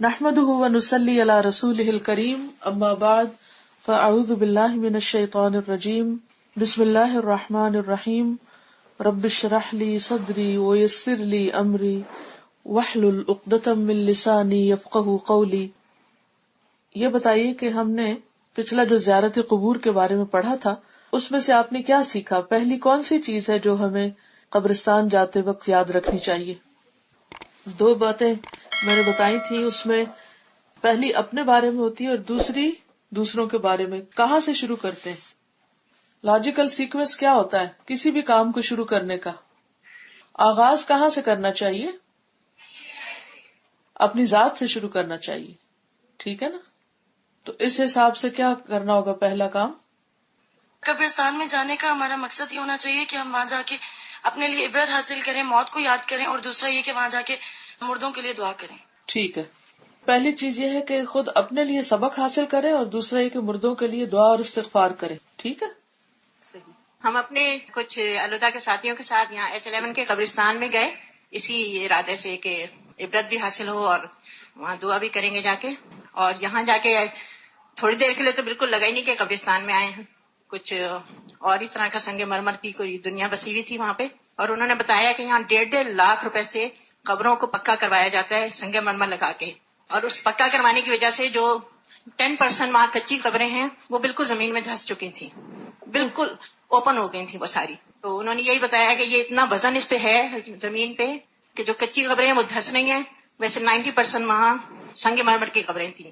نحمده ونصلي على رسوله الكريم اما بعد فاعوذ بالله من الشيطان الرجيم بسم الله الرحمن الرحيم رب اشرح لي صدري ويسر لي امري واحلل عقدة من لساني يفقهوا قولي. یہ بتائیے کہ ہم نے پچھلا جو زیارت قبور کے بارے میں پڑھا تھا اس میں سے آپ نے کیا سیکھا؟ پہلی کون سی چیز ہے جو ہمیں قبرستان جاتے وقت یاد رکھنی چاہیے؟ دو باتیں میں نے بتائی تھی، اس میں پہلی اپنے بارے میں ہوتی ہے اور دوسری دوسروں کے بارے میں. کہاں سے شروع کرتے ہیں؟ لاجیکل سیکوینس کیا ہوتا ہے کسی بھی کام کو شروع کرنے کا؟ آغاز کہاں سے کرنا چاہیے؟ اپنی ذات سے شروع کرنا چاہیے، ٹھیک ہے نا؟ تو اس حساب سے کیا کرنا ہوگا؟ پہلا کام قبرستان میں جانے کا ہمارا مقصد یہ ہونا چاہیے کہ ہم وہاں جا کے اپنے لیے عبرت حاصل کریں، موت کو یاد کریں، اور دوسرا یہ کہ وہاں جا کے مردوں کے لیے دعا کریں. ٹھیک ہے، پہلی چیز یہ ہے کہ خود اپنے لیے سبق حاصل کریں اور دوسرا یہ کہ مردوں کے لیے دعا اور استغفار کریں. ٹھیک ہے، ہم اپنے کچھ الوداع کے ساتھیوں کے ساتھ یہاں H11 کے قبرستان میں گئے اسی ارادے سے کہ عبرت بھی حاصل ہو اور وہاں دعا بھی کریں گے جا کے. اور یہاں جا کے تھوڑی دیر کے لیے تو بالکل لگا ہی نہیں کہ قبرستان میں آئے ہیں. کچھ اور اس طرح کا سنگ مرمر کی کوئی دنیا بسی ہوئی تھی وہاں پہ، اور انہوں نے بتایا کہ یہاں 1.5 لاکھ روپے سے قبروں کو پکا کروایا جاتا ہے سنگ مرمر لگا کے. اور اس پکا کروانے کی وجہ سے جو 10% وہاں کچی قبریں ہیں وہ بالکل زمین میں دھس چکی تھی، بالکل اوپن ہو گئی تھی وہ ساری. تو انہوں نے یہی بتایا کہ یہ اتنا وزن اس پہ ہے زمین پہ کہ جو کچی قبریں ہیں وہ دھس رہی ہیں. ویسے 90% وہاں سنگ مرمر کی قبریں تھیں.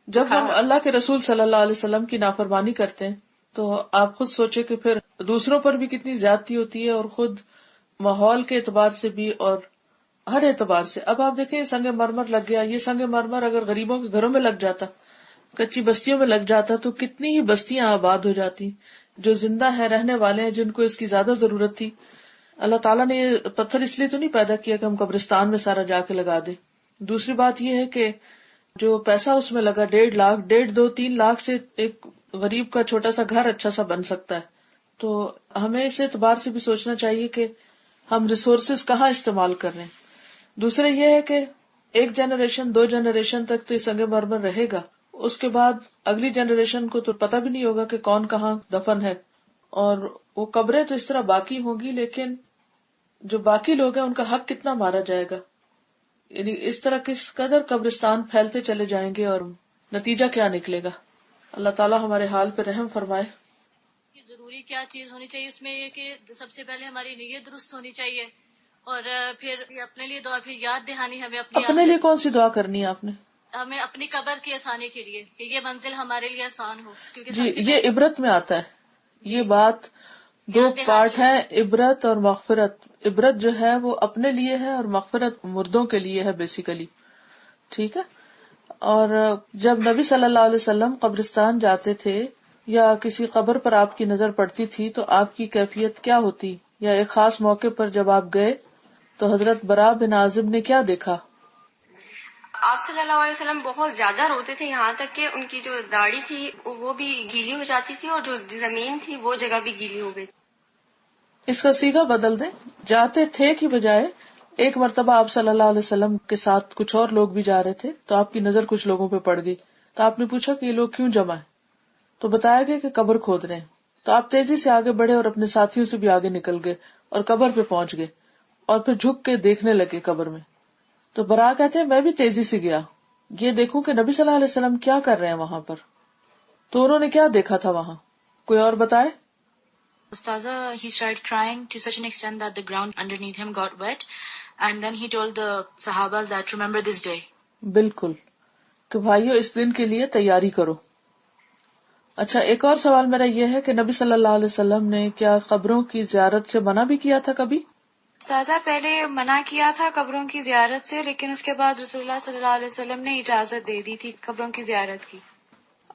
جب ہم اللہ کے رسول صلی اللہ علیہ وسلم کی نافرمانی کرتے ہیں تو آپ خود سوچے کہ پھر دوسروں پر بھی کتنی زیادتی ہوتی ہے، اور خود ماحول کے اعتبار سے بھی اور ہر اعتبار سے. اب آپ دیکھیں سنگ مرمر لگ گیا، یہ سنگ مرمر اگر غریبوں کے گھروں میں لگ جاتا، کچی بستیوں میں لگ جاتا تو کتنی ہی بستیاں آباد ہو جاتی جو زندہ ہیں، رہنے والے ہیں، جن کو اس کی زیادہ ضرورت تھی. اللہ تعالیٰ نے یہ پتھر اس لیے تو نہیں پیدا کیا کہ ہم قبرستان میں سارا جا کے لگا دیں. دوسری بات یہ ہے کہ جو پیسہ اس میں لگا 1.5 لاکھ 2-3 لاکھ سے ایک غریب کا چھوٹا سا گھر اچھا سا بن سکتا ہے. تو ہمیں اس اعتبار سے بھی سوچنا چاہیے کہ ہم ریسورسز کہاں استعمال کر رہے ہیں. دوسرے یہ ہے کہ 1 جنریشن 2 جنریشن تک تو یہ سنگ مرمر رہے گا، اس کے بعد اگلی جنریشن کو تو پتہ بھی نہیں ہوگا کہ کون کہاں دفن ہے، اور وہ قبریں تو اس طرح باقی ہوں گی، لیکن جو باقی لوگ ہیں ان کا حق کتنا مارا جائے گا. یعنی اس طرح کس قدر قبرستان پھیلتے چلے جائیں گے اور نتیجہ کیا نکلے گا. اللہ تعالیٰ ہمارے حال پہ رحم فرمائے. ضروری کیا چیز ہونی چاہیے اس میں یہ کہ سب سے پہلے ہماری نیت درست ہونی چاہیے، اور پھر اپنے لیے دعا، پھر یاد دہانی ہمیں اپنے لیے کون سی دعا کرنی ہے آپ نے؟ ہمیں اپنی قبر کی آسانی کے لیے کہ یہ منزل ہمارے لیے آسان ہو. جی یہ عبرت میں آتا ہے. یہ بات 2 پارٹ ہے، عبرت اور مغفرت. عبرت جو ہے وہ اپنے لیے ہے اور مغفرت مردوں کے لیے ہے بیسیکلی. ٹھیک ہے. اور جب نبی صلی اللہ علیہ وسلم قبرستان جاتے تھے یا کسی قبر پر آپ کی نظر پڑتی تھی تو آپ کی کیفیت کیا ہوتی؟ یا ایک خاص موقع پر جب آپ گئے تو حضرت برا بن عازب نے کیا دیکھا؟ آپ صلی اللہ علیہ وسلم بہت زیادہ روتے تھے، یہاں تک کہ ان کی جو داڑھی تھی وہ بھی گیلی ہو جاتی تھی اور جو زمین تھی وہ جگہ بھی گیلی ہو گئی. اس کا صیغہ بدل دیں، جاتے تھے کی بجائے ایک مرتبہ آپ صلی اللہ علیہ وسلم کے ساتھ کچھ اور لوگ بھی جا رہے تھے تو آپ کی نظر کچھ لوگوں پہ پڑ گئی تو آپ نے پوچھا کہ یہ لوگ کیوں جمع ہیں؟ تو بتایا گیا کہ قبر کھود رہے ہیں. تو آپ تیزی سے آگے بڑھے اور اپنے ساتھیوں سے بھی آگے نکل گئے اور قبر پہ پہنچ گئے اور پھر جھک کے دیکھنے لگے قبر میں. تو برا کہتے ہیں میں بھی تیزی سے گیا یہ دیکھوں کہ نبی صلی اللہ علیہ وسلم کیا کر رہے ہیں وہاں پر. تو انہوں نے کیا دیکھا تھا وہاں؟ کوئی اور بتائے؟ Ustaza, he started crying to such an extent that the ground underneath him got wet, and then he told the Sahabas that remember this day. بالکل کہ بھائیو اس دن کے لیے تیاری کرو. اچھا ایک اور سوال میرا یہ ہے کہ نبی صلی اللہ علیہ وسلم نے کیا قبروں کی زیارت سے منع بھی کیا تھا کبھی؟ استاذہ پہلے منع کیا تھا قبروں کی زیارت سے، لیکن اس کے بعد رسول اللہ صلی اللہ علیہ وسلم نے اجازت دے دی تھی قبروں کی زیارت کی.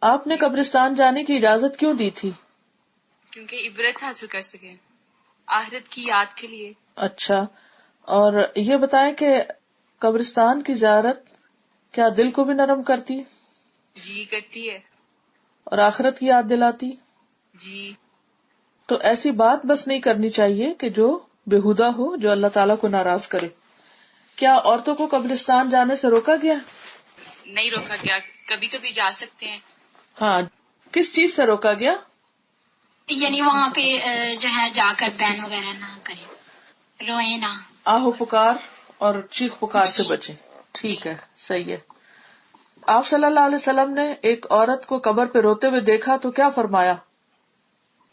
آپ نے قبرستان جانے کی اجازت کیوں دی تھی؟ کیونکہ عبرت حاصل کر سکیں، آخرت کی یاد کے لیے. اچھا، اور یہ بتائیں کہ قبرستان کی زیارت کیا دل کو بھی نرم کرتی؟ جی کرتی ہے. اور آخرت کی یاد دلاتی؟ جی. تو ایسی بات بس نہیں کرنی چاہیے کہ جو بےہودہ ہو، جو اللہ تعالیٰ کو ناراض کرے. کیا عورتوں کو قبرستان جانے سے روکا گیا؟ نہیں روکا گیا، کبھی کبھی جا سکتے ہیں. ہاں، کس چیز سے روکا گیا؟ یعنی وہاں پہ جو ہے جا کر بین وغیرہ نہ کریں، روئیں نہ، آہو پکار اور چیخ پکار سے بچیں. ٹھیک ہے، صحیح ہے. آپ صلی اللہ علیہ وسلم نے ایک عورت کو قبر پہ روتے ہوئے دیکھا تو کیا فرمایا؟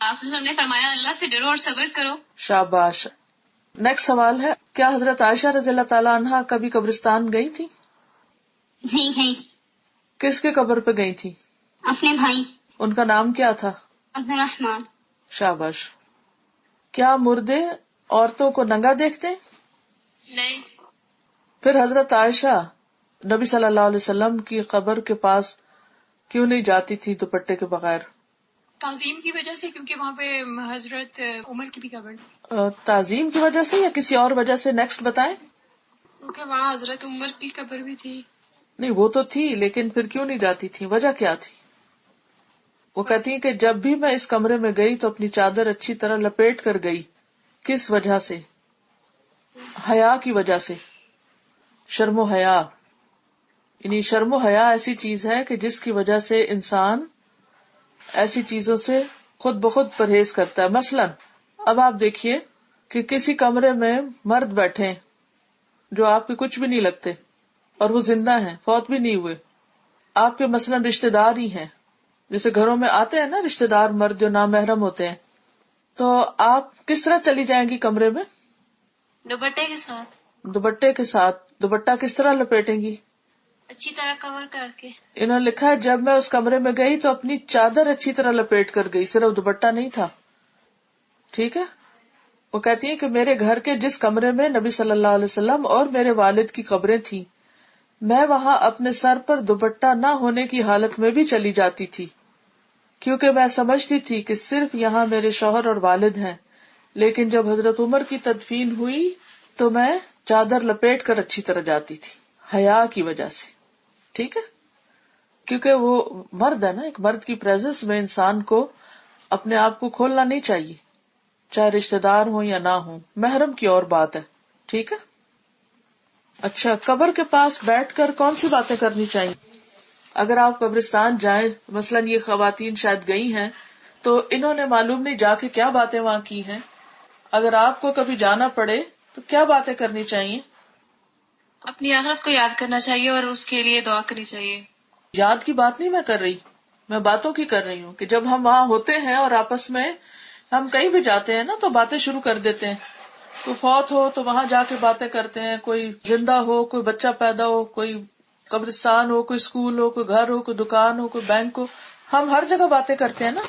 آپ نے فرمایا اللہ سے ڈرو اور صبر کرو. شاباش. نیکسٹ سوال ہے، کیا حضرت عائشہ رضی اللہ تعالیٰ عنہا کبھی قبرستان گئی تھی؟ نہیں گئی. کس کے قبر پہ گئی تھی؟ اپنے بھائی ان کا نام کیا تھا؟ عبد الرحمان. شاباش. کیا مردے عورتوں کو ننگا دیکھتے؟ نہیں. پھر حضرت عائشہ نبی صلی اللہ علیہ وسلم کی قبر کے پاس کیوں نہیں جاتی تھی دوپٹے کے بغیر؟ تعظیم کی وجہ سے، کیونکہ وہاں پہ حضرت عمر کی بھی قبر. تعظیم کی وجہ سے یا کسی اور وجہ سے؟ نیکسٹ بتائیں. کیونکہ وہاں حضرت عمر کی قبر بھی تھی. نہیں، وہ تو تھی، لیکن پھر کیوں نہیں جاتی تھی؟ وجہ کیا تھی؟ وہ کہتی ہیں کہ جب بھی میں اس کمرے میں گئی تو اپنی چادر اچھی طرح لپیٹ کر گئی. کس وجہ سے؟ حیا کی وجہ سے. شرم و حیا، یعنی شرم و حیا ایسی چیز ہے کہ جس کی وجہ سے انسان ایسی چیزوں سے خود بخود پرہیز کرتا ہے. مثلاً اب آپ دیکھیے کہ کسی کمرے میں مرد بیٹھے جو آپ کے کچھ بھی نہیں لگتے اور وہ زندہ ہیں، فوت بھی نہیں ہوئے. آپ کے مثلاً رشتے دار ہی ہیں، جیسے گھروں میں آتے ہیں نا رشتے دار مرد جو نامحرم ہوتے ہیں، تو آپ کس طرح چلی جائیں گی کمرے میں؟ دوپٹے کے ساتھ. دوپٹے کے ساتھ. دوپٹہ کس طرح لپیٹیں گی؟ اچھی طرح کور کر کے. انہوں نے لکھا ہے جب میں اس کمرے میں گئی تو اپنی چادر اچھی طرح لپیٹ کر گئی، صرف دوپٹہ نہیں تھا. ٹھیک ہے. وہ کہتی ہیں کہ میرے گھر کے جس کمرے میں نبی صلی اللہ علیہ وسلم اور میرے والد کی قبریں تھیں، میں وہاں اپنے سر پر دوپٹہ نہ ہونے کی حالت میں بھی چلی جاتی تھی، کیونکہ میں سمجھتی تھی کہ صرف یہاں میرے شوہر اور والد ہیں. لیکن جب حضرت عمر کی تدفین ہوئی تو میں چادر لپیٹ کر اچھی طرح جاتی تھی، حیا کی وجہ سے. ٹھیک ہے، کیونکہ وہ مرد ہے نا، ایک مرد کی پریزنس میں انسان کو اپنے آپ کو کھولنا نہیں چاہیے، چاہے رشتہ دار ہوں یا نہ ہوں. محرم کی اور بات ہے. ٹھیک ہے. اچھا، قبر کے پاس بیٹھ کر کون سی باتیں کرنی چاہیے؟ اگر آپ قبرستان جائیں، مثلاً یہ خواتین شاید گئی ہیں تو انہوں نے معلوم نہیں جا کے کیا باتیں وہاں کی ہیں. اگر آپ کو کبھی جانا پڑے تو کیا باتیں کرنی چاہیے؟ اپنی آخرت کو یاد کرنا چاہیے اور اس کے لیے دعا کرنی چاہیے. یاد کی بات نہیں میں کر رہی، میں باتوں کی کر رہی ہوں کہ جب ہم وہاں ہوتے ہیں اور آپس میں ہم کہیں بھی جاتے ہیں نا تو باتیں شروع کر دیتے ہیں. کوئی فوت ہو تو وہاں جا کے باتیں کرتے ہیں، کوئی زندہ ہو، کوئی بچہ پیدا ہو، کوئی قبرستان ہو، کوئی اسکول ہو، کوئی گھر ہو، کوئی دکان ہو، کوئی بینک ہو، ہم ہر جگہ باتیں کرتے ہیں نا.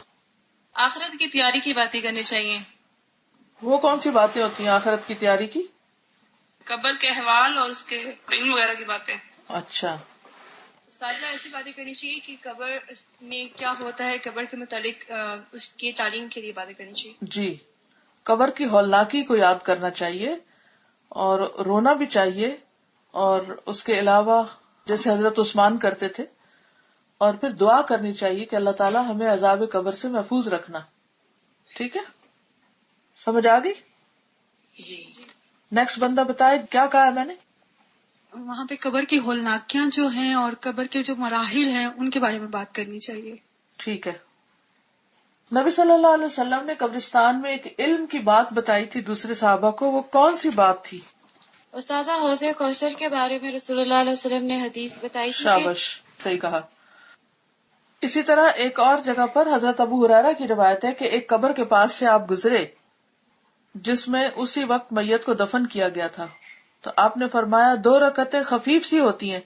آخرت کی تیاری کی باتیں کرنی چاہیے. وہ کون سی باتیں ہوتی ہیں آخرت کی تیاری کی؟ قبر کے احوال اور اس کے علم وغیرہ کی باتیں. اچھا. سادہ ایسی باتیں کرنی چاہیے کہ قبر میں کیا ہوتا ہے، قبر کے متعلق اس کی تعلیم کے لیے باتیں کرنی چاہیے. جی، قبر کی ہولناکی کو یاد کرنا چاہیے اور رونا بھی چاہیے، اور اس کے علاوہ جیسے حضرت عثمان کرتے تھے، اور پھر دعا کرنی چاہیے کہ اللہ تعالیٰ ہمیں عذاب قبر سے محفوظ رکھنا. ٹھیک ہے، سمجھ آ گئی؟ جی. نیکسٹ بندہ بتائے کیا کہا ہے میں نے؟ وہاں پہ قبر کی ہولناکیاں جو ہیں اور قبر کے جو مراحل ہیں ان کے بارے میں بات کرنی چاہیے. ٹھیک ہے. نبی صلی اللہ علیہ وسلم نے قبرستان میں ایک علم کی بات بتائی تھی دوسرے صحابہ کو، وہ کون سی بات تھی؟ استاذہ حوض کوثر کے بارے میں رسول اللہ علیہ وسلم نے حدیث بتائی تھی. شاباش، صحیح کہا. اسی طرح ایک اور جگہ پر حضرت ابو ہریرہ کی روایت ہے کہ ایک قبر کے پاس سے آپ گزرے جس میں اسی وقت میت کو دفن کیا گیا تھا، تو آپ نے فرمایا 2 رکعتیں خفیف سی ہوتی ہیں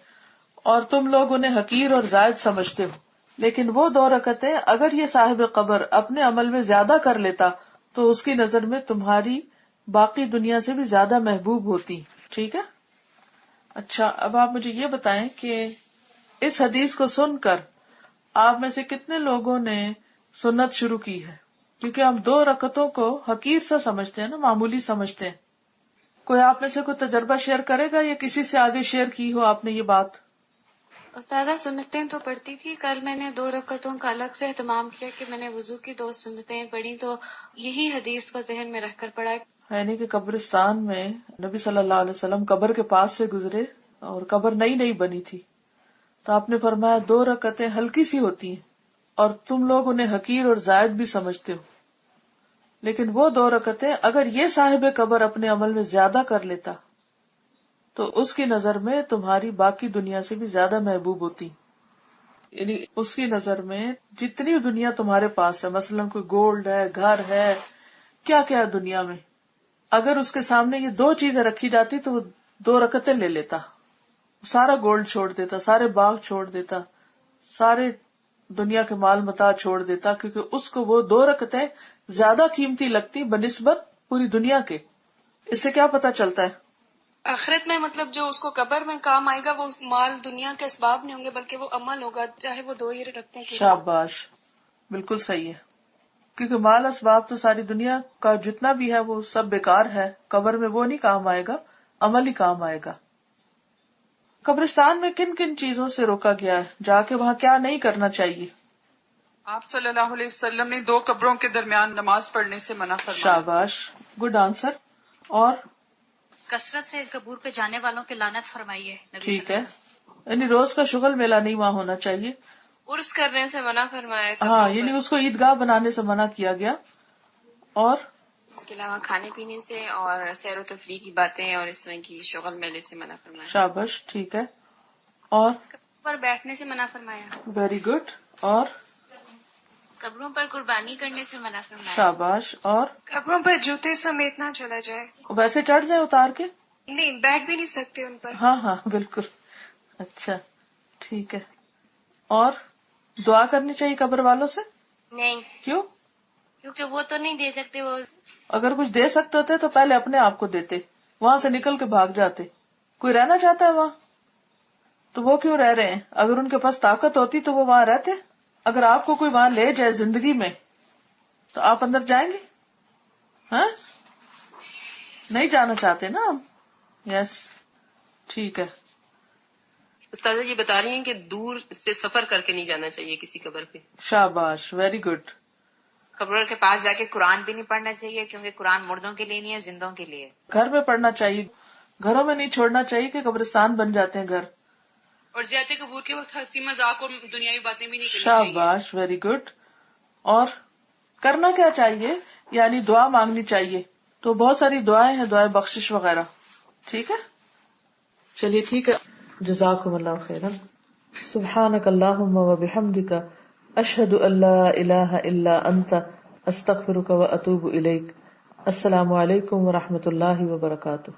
اور تم لوگ انہیں حقیر اور زائد سمجھتے ہو، لیکن وہ 2 رکعتیں اگر یہ صاحب قبر اپنے عمل میں زیادہ کر لیتا تو اس کی نظر میں تمہاری باقی دنیا سے بھی زیادہ محبوب ہوتی. ٹھیک ہے. اچھا، اب آپ مجھے یہ بتائیں کہ اس حدیث کو سن کر آپ میں سے کتنے لوگوں نے سنت شروع کی ہے؟ کیونکہ ہم 2 رکعتوں کو حقیر سا سمجھتے ہیں نا، معمولی سمجھتے ہیں. کوئی آپ میں سے کوئی تجربہ شیئر کرے گا یا کسی سے آگے شیئر کی ہو آپ نے یہ بات؟ استاذہ سنتیں تو پڑھتی تھی، کل میں نے 2 رکعتوں کا الگ سے اہتمام کیا کہ میں نے وضو کی 2 سنتیں پڑھی، تو یہی حدیث کو ذہن میں رکھ کر پڑھا. یعنی کہ قبرستان میں نبی صلی اللہ علیہ وسلم قبر کے پاس سے گزرے اور قبر نئی نئی بنی تھی، تو آپ نے فرمایا 2 رکعتیں ہلکی سی ہوتی ہیں اور تم لوگ انہیں حقیر اور زائد بھی سمجھتے ہو، لیکن وہ 2 رکعتیں اگر یہ صاحب قبر اپنے عمل میں زیادہ کر لیتا تو اس کی نظر میں تمہاری باقی دنیا سے بھی زیادہ محبوب ہوتی. یعنی اس کی نظر میں جتنی دنیا تمہارے پاس ہے، مثلا کوئی گولڈ ہے، گھر ہے، کیا کیا دنیا میں، اگر اس کے سامنے یہ 2 چیزیں رکھی جاتی تو وہ 2 رکعتیں لے لیتا، سارا گولڈ چھوڑ دیتا، سارے باغ چھوڑ دیتا، سارے دنیا کے مال متاع چھوڑ دیتا، کیونکہ اس کو وہ 2 رکعتیں زیادہ قیمتی لگتی بنسبت پوری دنیا کے. اس سے کیا پتا چلتا ہے؟ آخرت میں مطلب جو اس کو قبر میں کام آئے گا وہ مال دنیا کے اسباب نہیں ہوں گے بلکہ وہ عمل ہوگا، چاہے وہ 2 ہی رکھتے ہیں. شاباش، بالکل صحیح ہے، کیونکہ مال اسباب تو ساری دنیا کا جتنا بھی ہے وہ سب بیکار ہے، قبر میں وہ نہیں کام آئے گا، عمل ہی کام آئے گا. قبرستان میں کن کن چیزوں سے روکا گیا ہے؟ جا کے وہاں کیا نہیں کرنا چاہیے؟ آپ صلی اللہ علیہ وسلم نے 2 قبروں کے درمیان نماز پڑھنے سے منع فرمایا. شاباش، گڈ آنسر. اور کثرت سے قبور پہ جانے والوں پہ لعنت فرمائی ہے. ٹھیک ہے، یعنی روز کا شغل میلہ نہیں وہاں ہونا چاہیے. عرس کرنے سے منع فرمایا. ہاں، یعنی اس کو عیدگاہ بنانے سے منع کیا گیا. اور اس کے علاوہ کھانے پینے سے اور سیر و تفریح کی باتیں اور اس طرح کی شغل میلے سے منع فرمایا. شاباش، ٹھیک ہے. اور پر بیٹھنے سے منع فرمایا. Very good. اور قبروں پر قربانی کرنے سے منع فرمایا. شاباش. اور قبروں پر جوتے سمیت نہ چلا جائے. ویسے چڑھ جائے اتار کے؟ نہیں، بیٹھ بھی نہیں سکتے ان پر. ہاں ہاں بالکل. اچھا ٹھیک ہے. اور دعا کرنی چاہیے قبر والوں سے؟ نہیں. کیوں؟ کیونکہ وہ تو نہیں دے سکتے. وہ اگر کچھ دے سکتے ہوتے تو پہلے اپنے آپ کو دیتے، وہاں سے نکل کے بھاگ جاتے. کوئی رہنا چاہتا ہے وہاں تو وہ کیوں رہ رہے ہیں؟ اگر ان کے پاس طاقت ہوتی تو وہ وہاں رہتے. اگر آپ کو کوئی وہاں لے جائے زندگی میں تو آپ اندر جائیں گے؟ ہاں، نہیں جانا چاہتے نا آپ. یس، ٹھیک ہے. استاذہ یہ بتا رہی ہیں کہ دور سے سفر کر کے نہیں جانا چاہیے کسی قبر پہ. شاباش، ویری گڈ. قبر کے پاس جا کے قرآن بھی نہیں پڑھنا چاہیے کیونکہ قرآن مردوں کے لیے نہیں ہے، زندوں کے لیے. گھر میں پڑھنا چاہیے، گھروں میں نہیں چھوڑنا چاہیے کہ قبرستان بن جاتے ہیں گھر. اور جاتے قبور کے وقت ہنسی مذاق اور دنیاوی باتیں بھی نہیں کرنی چاہیے. شاباش، ویری گڈ. اور کرنا کیا چاہیے؟ یعنی دعا مانگنی چاہیے. تو بہت ساری دعائیں ہیں، دعائیں بخشش وغیرہ. ٹھیک ہے، چلیے ٹھیک ہے. جزاکم اللہ خیرا. سبحانک اللہم و بحمدک، اشہد ان لا الہ الا انت، استغفرک و اتوب الیک. السلام علیکم و رحمۃ اللہ وبرکاتہ.